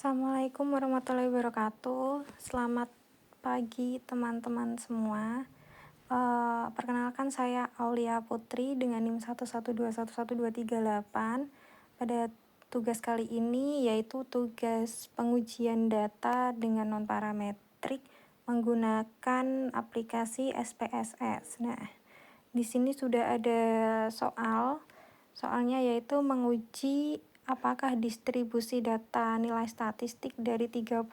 Assalamualaikum warahmatullahi wabarakatuh. Selamat pagi teman-teman semua. Perkenalkan saya Aulia Putri dengan NIM 112111238. Pada tugas kali ini yaitu tugas pengujian data dengan non-parametrik menggunakan aplikasi SPSS. Nah, di sini sudah ada soalnya yaitu menguji apakah distribusi data nilai statistik dari 30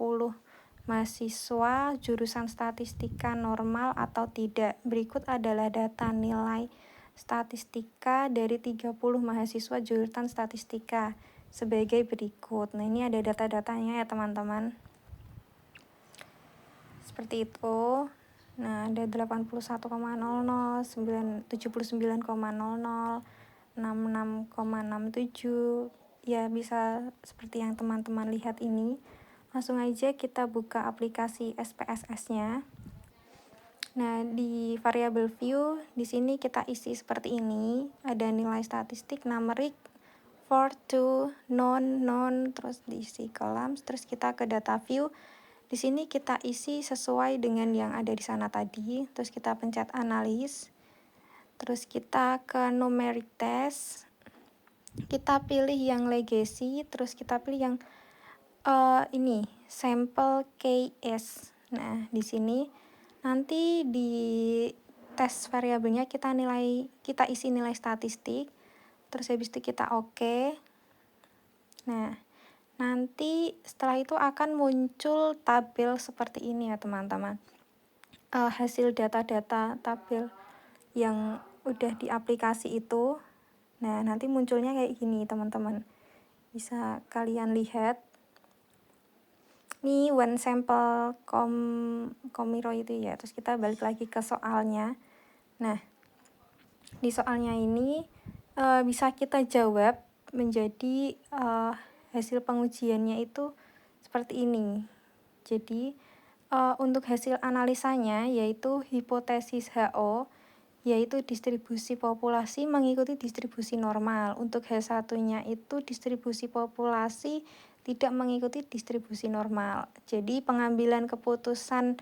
mahasiswa jurusan statistika normal atau tidak. Berikut adalah data nilai statistika dari 30 mahasiswa jurusan statistika sebagai berikut. Nah, ini ada data-datanya ya teman-teman. Seperti itu. Nah, ada 81,00, 79,00, 66,67. Ya, bisa seperti yang teman-teman lihat ini. Langsung aja kita buka aplikasi SPSS-nya. Nah, di variable view di sini kita isi seperti ini. Ada nilai statistik, numerik, for, to, non, terus diisi kolam, terus kita ke data view. Di sini kita isi sesuai dengan yang ada di sana tadi. Terus kita pencet analis. Terus kita ke numeric test. Kita pilih yang legacy, terus kita pilih yang ini sample case. Nah, di sini nanti di tes variabelnya kita isi nilai statistik. Terus habis itu kita oke. Nah, nanti setelah itu akan muncul tabel seperti ini ya teman-teman. Hasil data-data tabel yang udah di aplikasi itu. Nah, nanti munculnya kayak gini teman-teman. Bisa kalian lihat. Ini one sample komiro itu ya. Terus kita balik lagi ke soalnya. Nah, di soalnya ini bisa kita jawab menjadi hasil pengujiannya itu seperti ini. Jadi untuk hasil analisanya yaitu hipotesis HO, yaitu distribusi populasi mengikuti distribusi normal. Untuk H1-nya itu distribusi populasi tidak mengikuti distribusi normal. Jadi pengambilan keputusan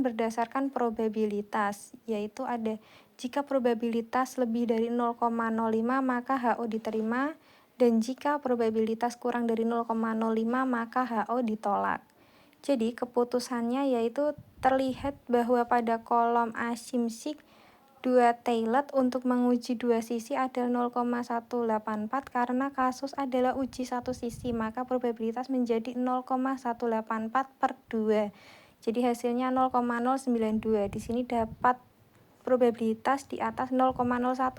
berdasarkan probabilitas, yaitu ada jika probabilitas lebih dari 0,05 maka HO diterima, dan jika probabilitas kurang dari 0,05 maka HO ditolak. Jadi keputusannya yaitu terlihat bahwa pada kolom asymmetric 2 tailored untuk menguji dua sisi adalah 0,184 karena kasus adalah uji satu sisi, maka probabilitas menjadi 0,184 per 2. Jadi hasilnya 0,092. Di sini dapat probabilitas di atas 0,01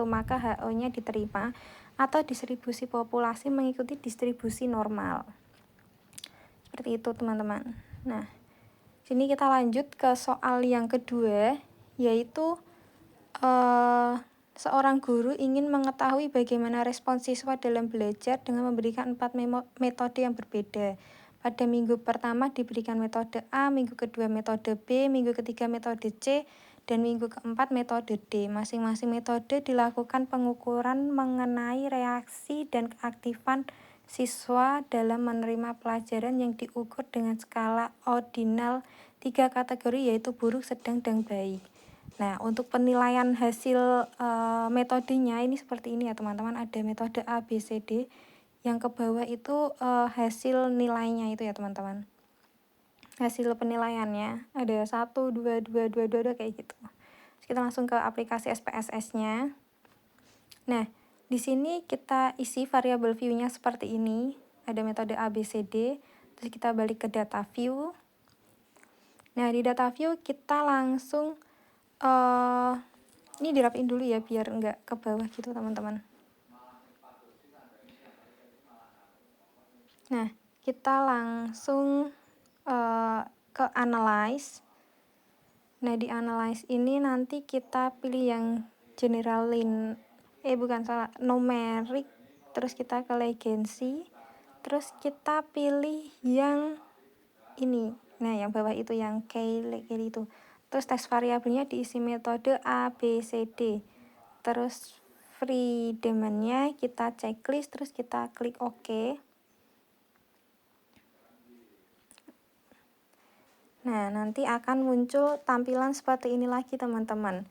maka HO-nya diterima atau distribusi populasi mengikuti distribusi normal. Seperti itu teman-teman. Nah, sini kita lanjut ke soal yang kedua, yaitu seorang guru ingin mengetahui bagaimana respon siswa dalam belajar dengan memberikan 4 metode yang berbeda. Pada minggu pertama diberikan metode A, minggu kedua metode B, minggu ketiga metode C, dan minggu keempat metode D. Masing-masing metode dilakukan pengukuran mengenai reaksi dan keaktifan siswa dalam menerima pelajaran yang diukur dengan skala ordinal 3 kategori yaitu buruk, sedang, dan baik. Nah, untuk penilaian hasil metodenya ini seperti ini ya teman-teman. Ada metode A, B, C, D. Yang ke bawah itu hasil nilainya itu ya teman-teman. Hasil penilaiannya ada 1, 2, 2, 2, 2, 2 kayak gitu. Terus kita langsung ke aplikasi SPSS-nya. Nah, di sini kita isi variable view-nya seperti ini. Ada metode A, B, C, D. Terus kita balik ke data view. Nah, di data view kita langsung ini dirapiin dulu ya biar enggak ke bawah gitu teman-teman. Nah, kita langsung ke analyze. Nah, di analyze ini nanti kita pilih yang numeric, terus kita ke legacy, terus kita pilih yang ini. Nah, yang bawah itu yang kiri itu. Terus tes variabelnya diisi metode A, B, C, D. Terus freedom-nya kita checklist, terus kita klik OK. Nah, nanti akan muncul tampilan seperti ini lagi teman-teman.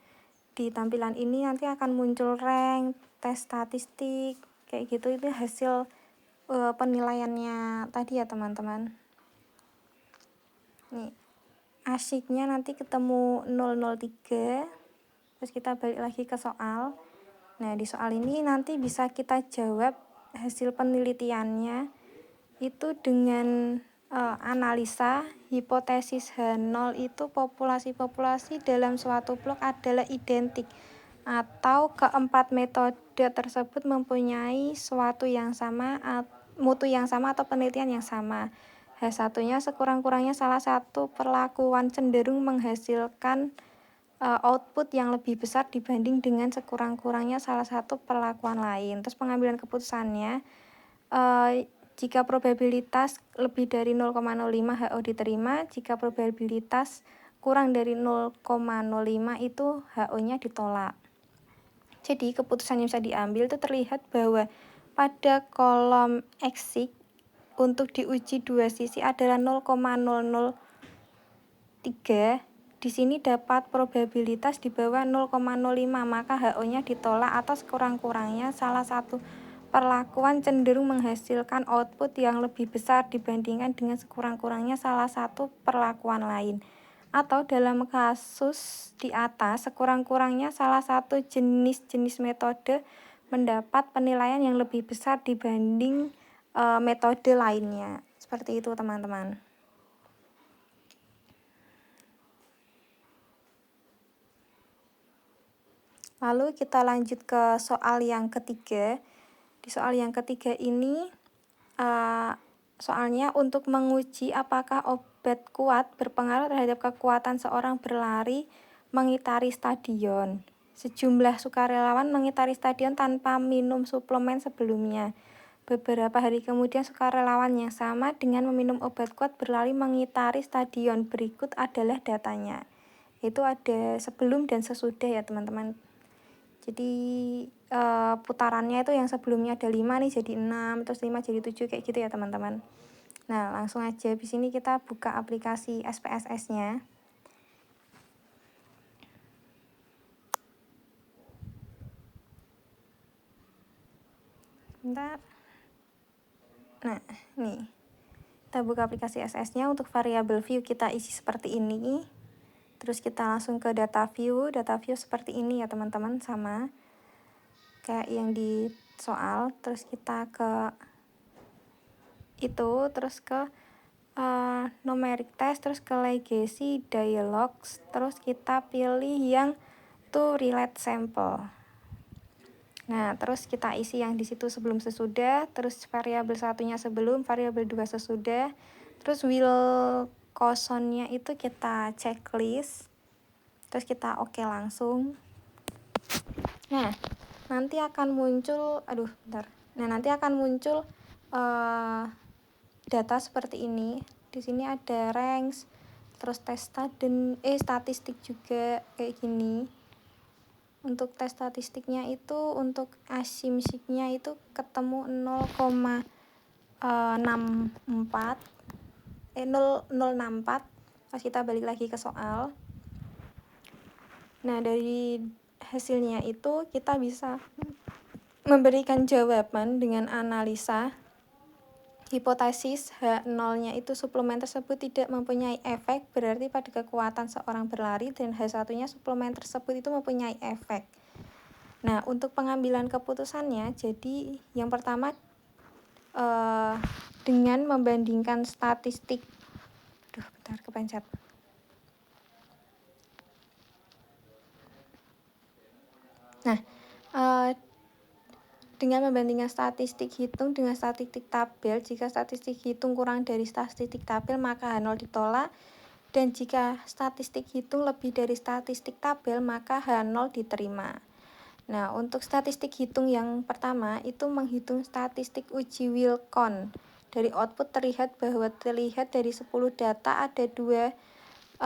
Di tampilan ini nanti akan muncul rank, tes statistik, kayak gitu. Itu hasil penilaiannya tadi ya teman-teman. Nih, asyiknya nanti ketemu 003. Terus kita balik lagi ke soal. Nah, di soal ini nanti bisa kita jawab hasil penelitiannya itu dengan analisa hipotesis H0 itu populasi-populasi dalam suatu blok adalah identik atau keempat metode tersebut mempunyai suatu yang sama, mutu yang sama atau penelitian yang sama. H1-nya sekurang-kurangnya salah satu perlakuan cenderung menghasilkan output yang lebih besar dibanding dengan sekurang-kurangnya salah satu perlakuan lain. Terus pengambilan keputusannya, jika probabilitas lebih dari 0,05 HO diterima, jika probabilitas kurang dari 0,05 itu HO-nya ditolak. Jadi keputusan yang bisa diambil itu terlihat bahwa pada kolom X untuk diuji dua sisi adalah 0,003. Di sini dapat probabilitas di bawah 0,05, maka HO-nya ditolak atau sekurang-kurangnya salah satu perlakuan cenderung menghasilkan output yang lebih besar dibandingkan dengan sekurang-kurangnya salah satu perlakuan lain. Atau dalam kasus di atas, sekurang-kurangnya salah satu jenis-jenis metode mendapat penilaian yang lebih besar dibanding metode lainnya. Seperti itu teman-teman. Lalu kita lanjut ke soal yang ketiga. Di soal yang ketiga ini, soalnya untuk menguji apakah obat kuat berpengaruh terhadap kekuatan seorang berlari mengitari stadion. Sejumlah sukarelawan mengitari stadion tanpa minum suplemen sebelumnya. Beberapa hari kemudian sukarelawan yang sama dengan meminum obat kuat berlari mengitari stadion. Berikut adalah datanya. Itu ada sebelum dan sesudah ya teman-teman. Jadi putarannya itu yang sebelumnya ada 5 nih jadi 6, terus 5 jadi 7 kayak gitu ya teman-teman. Nah, langsung aja di sini kita buka aplikasi SPSS-nya. Bentar. Nah, nih. Kita buka aplikasi SPSS-nya. Untuk variabel view kita isi seperti ini. Terus kita langsung ke data view. Data view seperti ini ya teman-teman, sama kayak yang di soal. Terus kita ke itu, terus ke numeric test, terus ke legacy dialogs, terus kita pilih yang to relate sample. Nah, terus kita isi yang di situ sebelum sesudah, terus variabel satunya sebelum, variabel 2 sesudah, terus Wilcoxon-nya itu kita checklist, terus kita oke langsung. Nah, nanti akan muncul, nanti akan muncul data seperti ini. Di sini ada ranks, terus tes statistik juga kayak gini. Untuk tes statistiknya itu untuk asimsiknya itu ketemu 0,64. Pas kita balik lagi ke soal. Nah, dari hasilnya itu kita bisa memberikan jawaban dengan analisa hipotesis H0-nya itu suplemen tersebut tidak mempunyai efek, berarti pada kekuatan seorang berlari, dan H1-nya suplemen tersebut itu mempunyai efek. Nah, untuk pengambilan keputusannya, jadi yang pertama dengan membandingkan statistik. Kepencet. Nah, dengan membandingkan statistik hitung dengan statistik tabel, jika statistik hitung kurang dari statistik tabel maka H0 ditolak, dan jika statistik hitung lebih dari statistik tabel maka H0 diterima. Nah, untuk statistik hitung yang pertama itu menghitung statistik uji Wilcoxon. Dari output terlihat bahwa dari 10 data ada 2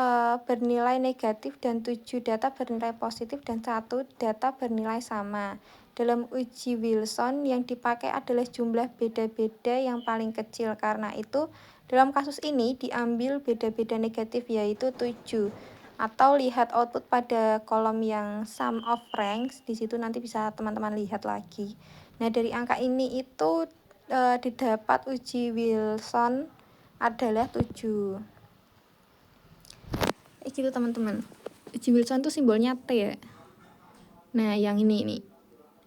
bernilai negatif dan 7 data bernilai positif dan 1 data bernilai sama. Dalam uji Wilson yang dipakai adalah jumlah beda-beda yang paling kecil. Karena itu dalam kasus ini diambil beda-beda negatif yaitu 7. Atau lihat output pada kolom yang sum of ranks, di situ nanti bisa teman-teman lihat lagi. Nah, dari angka ini itu didapat uji Wilson adalah 7. Gitu teman-teman. Uji Wilson itu simbolnya T ya. Nah, yang ini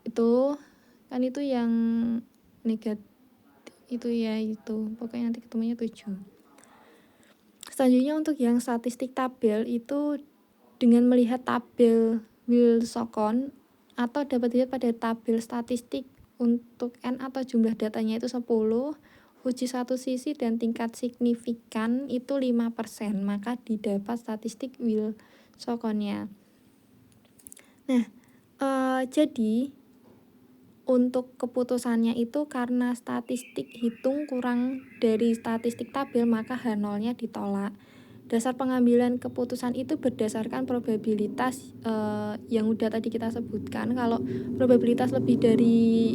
itu kan itu yang negatif itu ya, itu pokoknya nanti ketemunya 7. Selanjutnya untuk yang statistik tabel itu dengan melihat tabel Wilson atau dapat dilihat pada tabel statistik untuk N atau jumlah datanya itu 10, uji satu sisi dan tingkat signifikan itu 5%, maka didapat statistik Wilson-nya. Nah, jadi untuk keputusannya itu karena statistik hitung kurang dari statistik tabel, maka H0-nya ditolak. Dasar pengambilan keputusan itu berdasarkan probabilitas yang udah tadi kita sebutkan. Kalau probabilitas lebih dari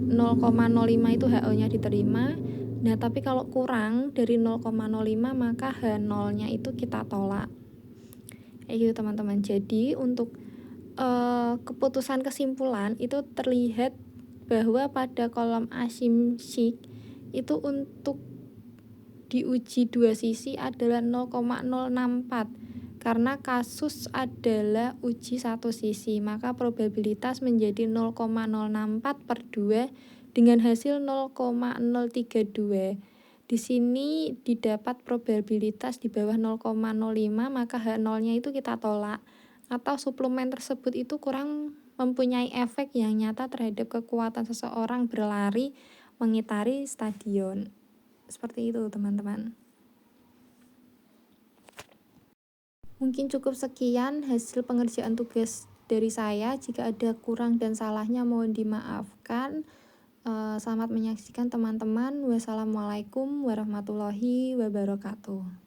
0,05 itu HO-nya diterima. Nah, tapi kalau kurang dari 0,05 maka H0-nya itu kita tolak. Kayak gitu teman-teman. Jadi untuk keputusan kesimpulan itu terlihat bahwa pada kolom asymmetric itu untuk diuji dua sisi adalah 0,064 karena kasus adalah uji satu sisi, maka probabilitas menjadi 0,064 per 2 dengan hasil 0,032. Di sini didapat probabilitas di bawah 0,05, maka H0-nya itu kita tolak. Atau suplemen tersebut itu kurang mempunyai efek yang nyata terhadap kekuatan seseorang berlari mengitari stadion. Seperti itu teman-teman. Mungkin cukup sekian hasil pengerjaan tugas dari saya. Jika ada kurang dan salahnya mohon dimaafkan. Selamat menyaksikan teman-teman. Wassalamualaikum warahmatullahi wabarakatuh.